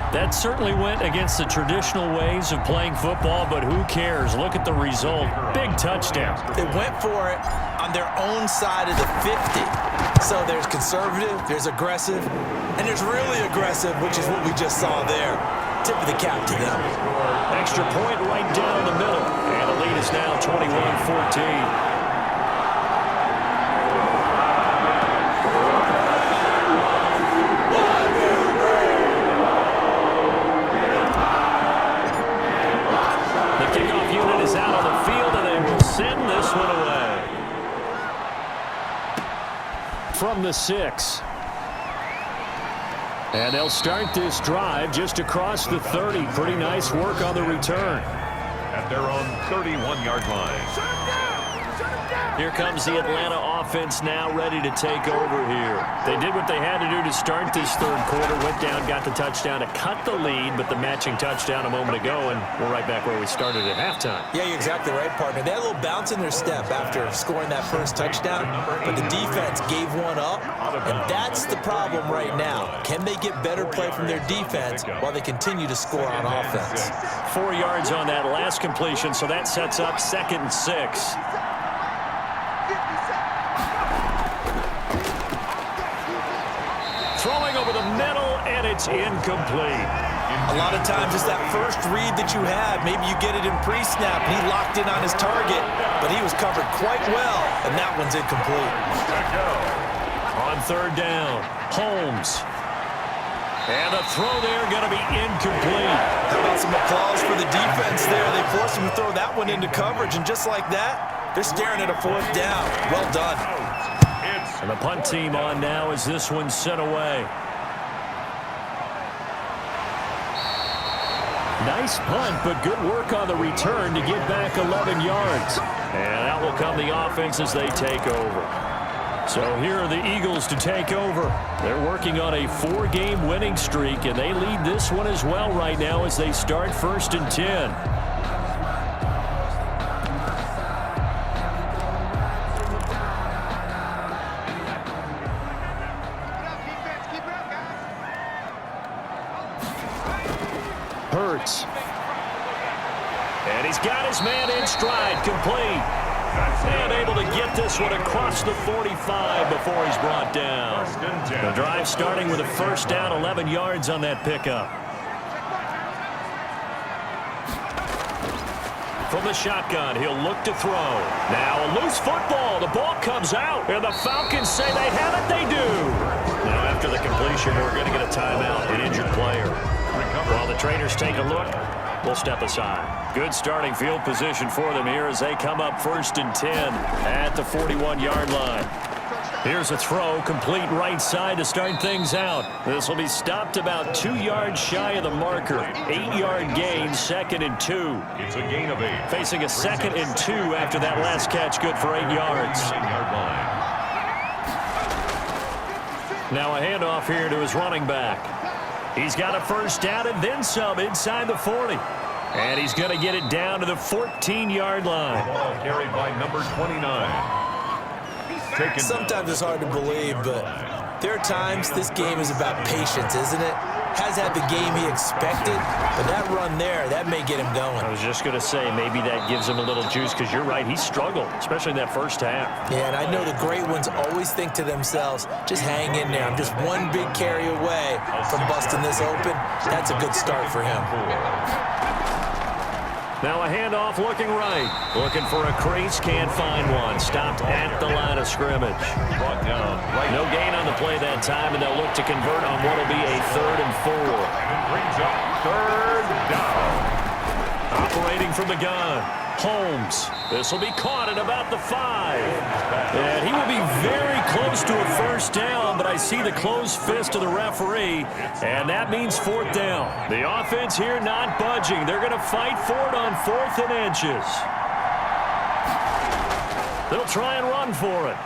That certainly went against the traditional ways of playing football, but who cares? Look at the result. Big touchdown. They went for it on their own side of the 50. So there's conservative, there's aggressive, and there's really aggressive, which is what we just saw there. Tip of the cap to them. Extra point right down the middle. And the lead is now 21-14. From the 6. And they'll start this drive just across the 30. Pretty nice work on the return. At their own 31-yard line. Here comes the Atlanta offense now ready to take over here. They did what they had to do to start this third quarter. Went down, got the touchdown to cut the lead, but the matching touchdown a moment ago, and we're right back where we started at halftime. Yeah, you're exactly right, partner. They had a little bounce in their step after scoring that first touchdown, but the defense gave one up, and that's the problem right now. Can they get better play from their defense while they continue to score on offense? 4 yards on that last completion, so that sets up 2nd and 6. Throwing over the middle, and it's incomplete. A lot of times it's that first read that you have. Maybe you get it in pre-snap, and he locked in on his target, but he was covered quite well, and that one's incomplete. On 3rd down, Holmes. And the throw there going to be incomplete. How about some applause for the defense there? They forced him to throw that one into coverage, and just like that, they're staring at a 4th down. Well done. And the punt team on now as this one's sent away. Nice punt, but good work on the return to get back 11 yards. And out will come the offense as they take over. So here are the Eagles to take over. They're working on a 4-game winning streak, and they lead this one as well right now as they start 1st and 10. And he's got his man in stride, complete. And able to get this one across the 45 before he's brought down. The drive starting with a 1st down, 11 yards on that pickup. From the shotgun, he'll look to throw. Now a loose football. The ball comes out. And the Falcons say they have it. They do. Now after the completion, we're going to get a timeout, an injured player. While the trainers take a look, we'll step aside. Good starting field position for them here as they come up 1st and 10 at the 41-yard line. Here's a throw, complete right side to start things out. This will be stopped about 2 yards shy of the marker. 8-yard gain, 2nd and 2. It's a gain of 8. Facing a 2nd and 2 after that last catch, good for 8 yards. Now a handoff here to his running back. He's got a 1st down and then some inside the 40. And he's going to get it down to the 14-yard line. Ball carried by number 29. Sometimes it's hard to believe, but there are times this game is about patience, isn't it? Has had the game he expected, but that run there, that may get him going. I was just going to say, maybe that gives him a little juice, because you're right, he struggled, especially in that 1st half. Yeah, and I know the great ones always think to themselves, just hang in there. I'm just one big carry away from busting this open. That's a good start for him. Now a handoff looking right. Looking for a crease, can't find one. Stopped at the line of scrimmage. Brought down. No gain on the play that time, and they'll look to convert on what will be a 3rd and 4. And brings up 3rd down. Operating from the gun, Holmes. This will be caught at about the 5. And he will be very close to a 1st down, but I see the closed fist of the referee, and that means 4th down. The offense here not budging. They're going to fight for it on 4th and inches. They'll try and run for it.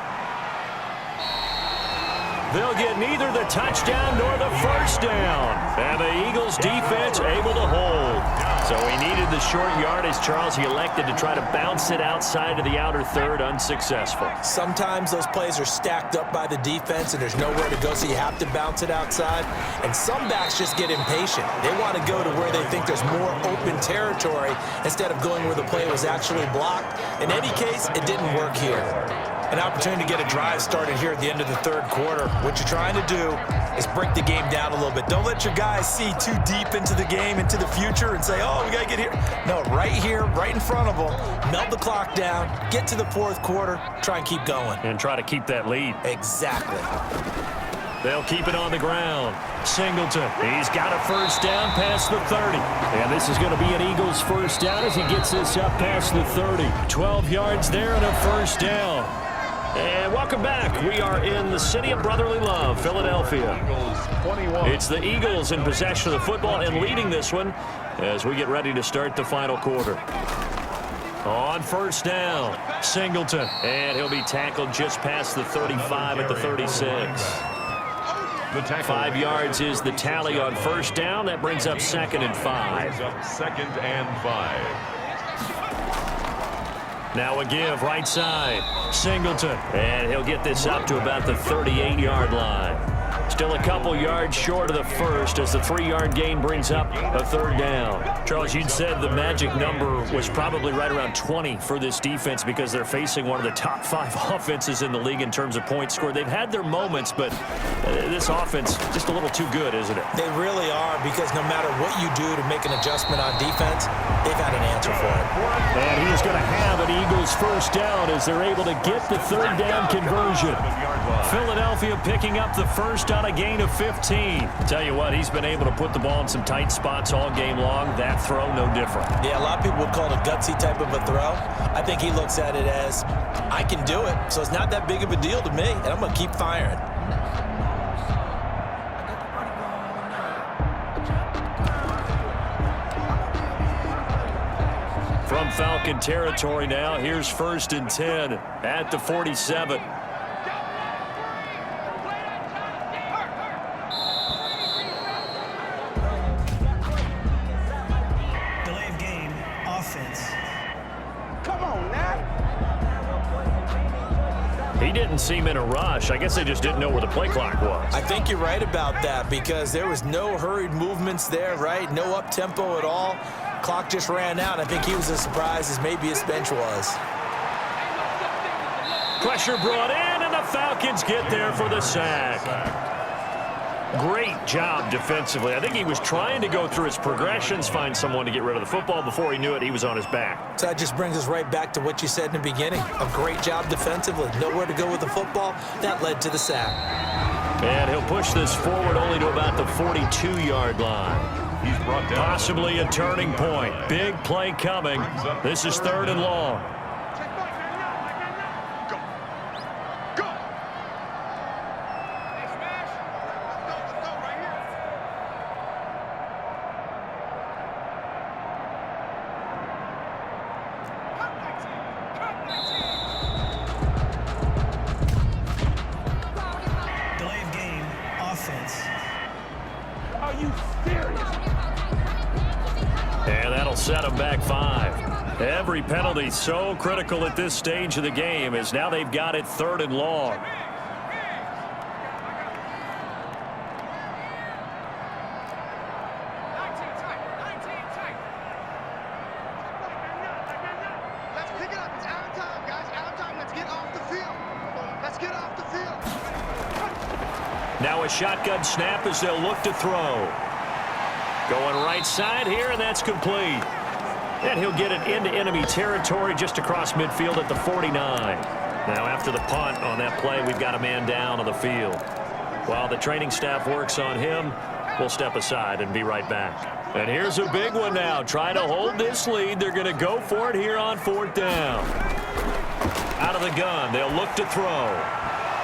They'll get neither the touchdown nor the 1st down. And the Eagles defense able to hold. So So he needed the short yardage, Charles. He elected to try to bounce it outside of the outer third, unsuccessful. Sometimes those plays are stacked up by the defense and there's nowhere to go, so you have to bounce it outside. And some backs just get impatient. They want to go to where they think there's more open territory instead of going where the play was actually blocked. In any case, it didn't work here. An opportunity to get a drive started here at the end of the third quarter. What you're trying to do is break the game down a little bit. Don't let your guys see too deep into the game, into the future, and say, oh, we got to get here. No, right here, right in front of them, melt the clock down, get to the fourth quarter, try and keep going. And try to keep that lead. Exactly. They'll keep it on the ground. Singleton, he's got a first down past the 30. And this is going to be an Eagles first down as he gets this up past the 30. 12 yards there and a first down. And welcome back. We are in the city of brotherly love, Philadelphia. It's the Eagles in possession of the football and leading this one as we get ready to start the final quarter. On first down, Singleton. And he'll be tackled just past the 35 at the 36. 5 yards is the tally on first down. That brings up 2nd and 5. Second and 5. Now a give, right side, Singleton. And he'll get this up to about the 38-yard line. Still a couple yards short of the first as the 3-yard gain brings up a third down. Charles, you'd said the magic number was probably right around 20 for this defense because they're facing one of the top 5 offenses in the league in terms of points scored. They've had their moments, but this offense just a little too good, isn't it? They really are, because no matter what you do to make an adjustment on defense, they've had an answer for it. And he is going to have an Eagles first down as they're able to get the third down conversion. Philadelphia picking up the first on a gain of 15. Tell you what, he's been able to put the ball in some tight spots all game long. That throw, no different. Yeah, a lot of people would call it a gutsy type of a throw. I think he looks at it as, I can do it, so it's not that big of a deal to me, and I'm going to keep firing. From Falcon territory now, here's 1st and 10 at the 47. He didn't seem in a rush. I guess they just didn't know where the play clock was. I think you're right about that, because there was no hurried movements there, right? No up-tempo at all. Clock just ran out. I think he was as surprised as maybe his bench was. Pressure brought in, and the Falcons get there for the sack. Great job defensively. I think he was trying to go through his progressions, find someone to get rid of the football. Before he knew it, he was on his back. So that just brings us right back to what you said in the beginning. A great job defensively. Nowhere to go with the football. That led to the sack. And he'll push this forward only to about the 42-yard line. He's brought down. Possibly a turning point. Big play coming. This is 3rd and long. And that'll set them back 5. Every penalty so critical at this stage of the game as now they've got it 3rd and long. Let's pick it up. It's out of time, guys. Out of time. Let's get off the field. Let's get off the field. Now a shotgun snap as they'll look to throw. Going right side here, and that's complete. And he'll get it into enemy territory just across midfield at the 49. Now after the punt on that play, we've got a man down on the field. While the training staff works on him, we'll step aside and be right back. And here's a big one now. Trying to hold this lead. They're going to go for it here on 4th down. Out of the gun, they'll look to throw.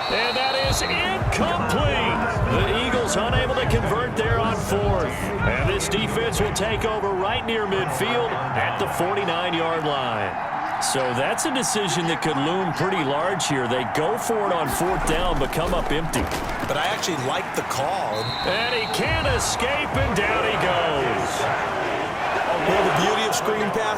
And that is incomplete. The Eagles unable to convert there on 4th. And this defense will take over right near midfield at the 49-yard line. So that's a decision that could loom pretty large here. They go for it on 4th down, but come up empty. But I actually like the call. And he can't escape, and down he goes. Well, the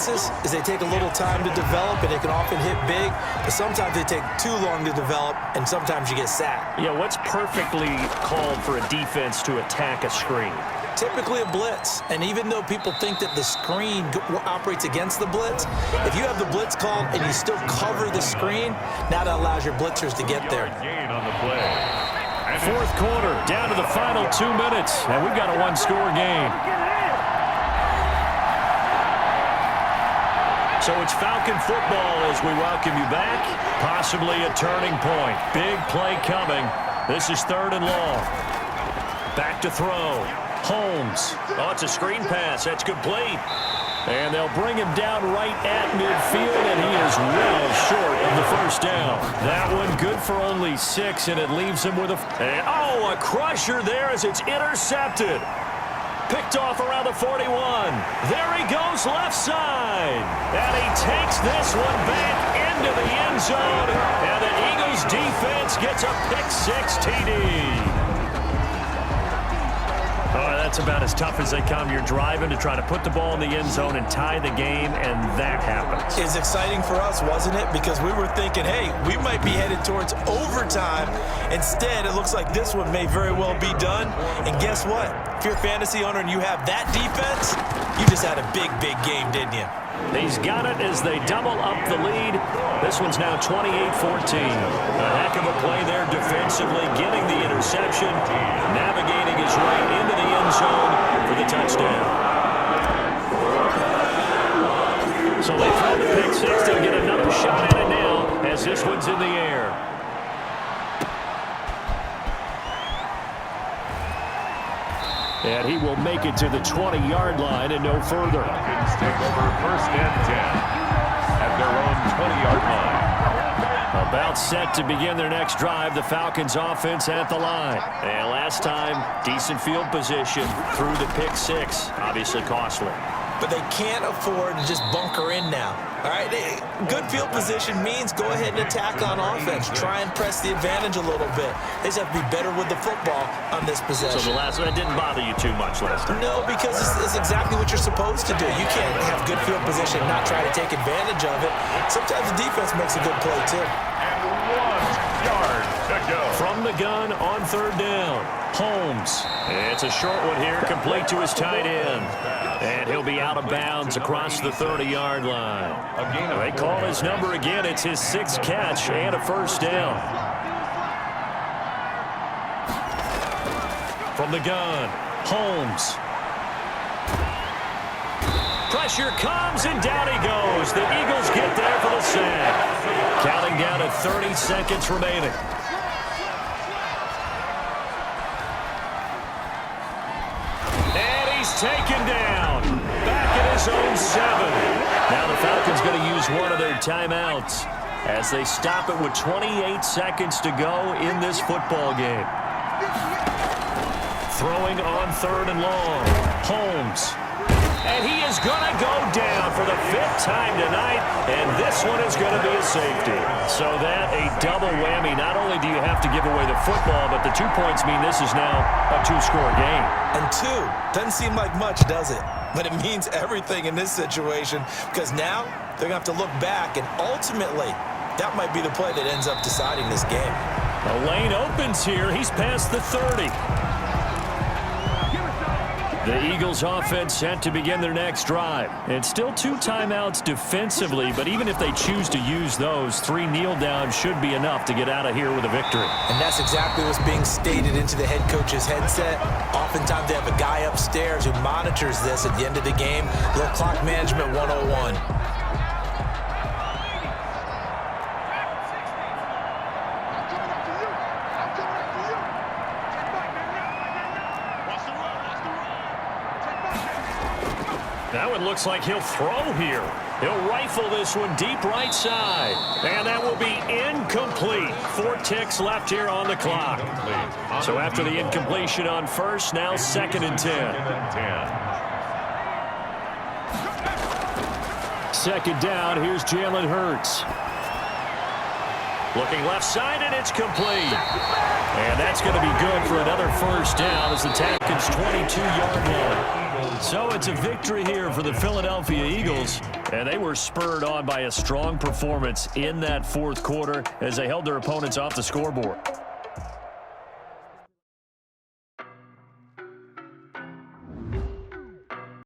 passes is they take a little time to develop, and they can often hit big, but sometimes they take too long to develop, and sometimes you get sacked. Yeah, what's perfectly called for a defense to attack a screen? Typically a blitz, and even though people think that the screen operates against the blitz, if you have the blitz called and you still cover the screen, now that allows your blitzers to get there. Gain on the play. Fourth quarter, down to the final 2 minutes, and we've got a one-score game. So it's Falcon football as we welcome you back. Possibly a turning point. Big play coming. This is 3rd and long. Back to throw. Holmes. Oh, it's a screen pass. That's complete. And they'll bring him down right at midfield, and he is well short of the first down. That one good for only 6, and it leaves him with a crusher there as it's intercepted. Picked off around the 41. There he goes left side. And he takes this one back into the end zone. And the Eagles defense gets a pick-6 TD. Oh, that's about as tough as they come. You're driving to try to put the ball in the end zone and tie the game, and that happens. It's exciting for us, wasn't it? Because we were thinking, hey, we might be headed towards overtime. Instead, it looks like this one may very well be done. And guess what? If you're a fantasy owner and you have that defense, you just had a big, big game, didn't you? He's got it as they double up the lead. This one's now 28-14. A heck of a play there defensively, getting the interception, navigating his way into the end zone for the touchdown. So they throw the pick-6 to get another shot at it now as this one's in the air. And he will make it to the 20-yard line and no further. Falcons take over 1st and 10 at their own 20-yard line. About set to begin their next drive, the Falcons offense at the line. And last time, decent field position through the pick-6. Obviously costly. But they can't afford to just bunker in now. All right, good field position means go ahead and attack on offense. Try and press the advantage a little bit. They just have to be better with the football on this possession. So the last one didn't bother you too much last time? No, because it's exactly what you're supposed to do. You can't have good field position and not try to take advantage of it. Sometimes the defense makes a good play, too. And 1 yard to go. From the gun on 3rd down, Holmes. It's a short one here, complete to his tight end. And he'll be out of bounds across the 30-yard line. They call his number again. It's his 6th catch and a 1st down. From the gun, Holmes. Pressure comes, and down he goes. The Eagles get there for the sack. Counting down to 30 seconds remaining. And he's taken down. Back at his own 7. Now the Falcons going to use one of their timeouts as they stop it with 28 seconds to go in this football game. Throwing on 3rd and long. Holmes. And he is going to go down for the 5th time tonight, and this one is going to be a safety. So that a double whammy. Not only do you have to give away the football, but the 2 points mean this is now a 2-score game. And 2 doesn't seem like much, does it? But it means everything in this situation, because now they're going to have to look back, and ultimately that might be the play that ends up deciding this game. The lane opens here. He's past the 30. The Eagles offense set to begin their next drive. And still 2 timeouts defensively, but even if they choose to use those, 3 kneel downs should be enough to get out of here with a victory. And that's exactly what's being stated into the head coach's headset. Oftentimes they have a guy upstairs who monitors this at the end of the game. Little clock management 101. That one looks like he'll throw here. He'll rifle this one deep right side. And that will be incomplete. 4 ticks left here on the clock. So after the incompletion on first, now 2nd and 10. 2nd down, here's Jalen Hurts. Looking left side, and it's complete. And that's going to be good for another 1st down as the Falcons' 22-yard line. So it's it's a victory here for the Philadelphia Eagles. And they were spurred on by a strong performance in that fourth quarter as they held their opponents off the scoreboard.